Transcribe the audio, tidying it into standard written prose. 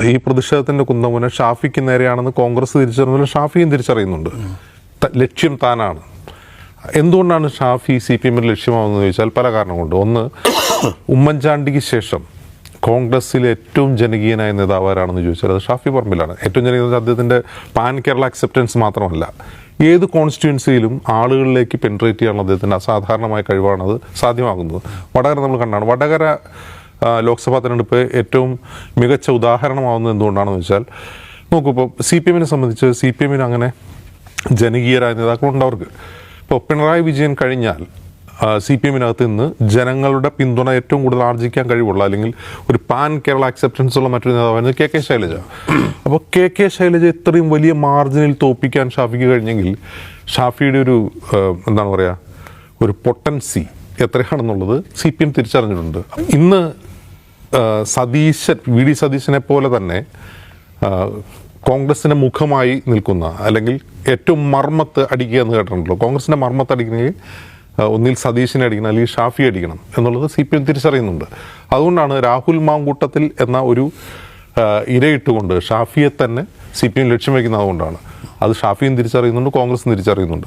ഈ പ്രതിഷേധത്തിന്റെ കുന്തമുന ഷാഫിക്ക് നേരെയാണെന്ന് കോൺഗ്രസ് തിരിച്ചറിയുന്നത് ഷാഫിയും തിരിച്ചറിയുന്നുണ്ട്. ലക്ഷ്യം താനാണ്. എന്തുകൊണ്ടാണ് ഷാഫി CPM ലക്ഷ്യമാവുന്നത് ചോദിച്ചാൽ പല കാരണം കൊണ്ട്. ഒന്ന്, ഉമ്മൻചാണ്ടിക്ക് ശേഷം കോൺഗ്രസിലെ ഏറ്റവും ജനകീയനായ നേതാവ് ആരാണെന്ന് ചോദിച്ചാൽ അത് ഷാഫി പറമ്പിലാണ്. ഏറ്റവും ജനകീയ അദ്ദേഹത്തിൻ്റെ പാൻ കേരള അക്സെപ്റ്റൻസ് മാത്രമല്ല, ഏത് കോൺസ്റ്റിറ്റ്യുവൻസിയിലും ആളുകളിലേക്ക് പെൻട്രേറ്റ് ചെയ്യാനുള്ള അദ്ദേഹത്തിൻ്റെ അസാധാരണമായ കഴിവാണത് സാധ്യമാകുന്നത്. വടകര നമ്മൾ കണ്ടാണ്. വടകര ലോക്സഭാ തെരഞ്ഞെടുപ്പ് ഏറ്റവും മികച്ച ഉദാഹരണമാവുന്നത് എന്തുകൊണ്ടാണെന്ന് വെച്ചാൽ, നോക്കൂ, CPM സംബന്ധിച്ച് CPM അങ്ങനെ ജനകീയരായ നേതാക്കളുണ്ട് അവർക്ക്. ഇപ്പോൾ പിണറായി വിജയൻ കഴിഞ്ഞാൽ CPM നിന്ന് ജനങ്ങളുടെ പിന്തുണ ഏറ്റവും കൂടുതൽ ആർജിക്കാൻ കഴിവുള്ള, അല്ലെങ്കിൽ ഒരു പാൻ കേരള അക്സെപ്റ്റൻസ് ഉള്ള മറ്റൊരു നേതാവായിരുന്നു KK ശൈലജ. അപ്പോൾ KK ശൈലജ ഇത്രയും വലിയ മാർജിനിൽ തോൽപ്പിക്കാൻ ഷാഫിക്ക് കഴിഞ്ഞെങ്കിൽ ഷാഫിയുടെ ഒരു എന്താണ് പറയുക, ഒരു പൊട്ടൻസി എത്രയാണെന്നുള്ളത് CPM തിരിച്ചറിഞ്ഞിട്ടുണ്ട്. ഇന്ന് VD സതീശനെ പോലെ തന്നെ കോൺഗ്രസിൻ്റെ മുഖമായി നിൽക്കുന്ന, അല്ലെങ്കിൽ ഏറ്റവും മർമ്മത്ത് അടിക്കുക എന്ന് കേട്ടിട്ടുണ്ടല്ലോ, കോൺഗ്രസിൻ്റെ മർമ്മത്ത് അടിക്കണമെങ്കിൽ ഒന്നിൽ സതീശനെ അടിക്കണം, അല്ലെങ്കിൽ ഷാഫി അടിക്കണം എന്നുള്ളത് CPM തിരിച്ചറിയുന്നുണ്ട്. അതുകൊണ്ടാണ് രാഹുൽ മാങ്കൂട്ടത്തിൽ എന്ന ഒരു ഇരയിട്ടുകൊണ്ട് ഷാഫിയെ തന്നെ CPM ലക്ഷ്യം വയ്ക്കുന്നത്. അതുകൊണ്ടാണ് അത് ഷാഫിയും തിരിച്ചറിയുന്നുണ്ട്, കോൺഗ്രസും തിരിച്ചറിയുന്നുണ്ട്.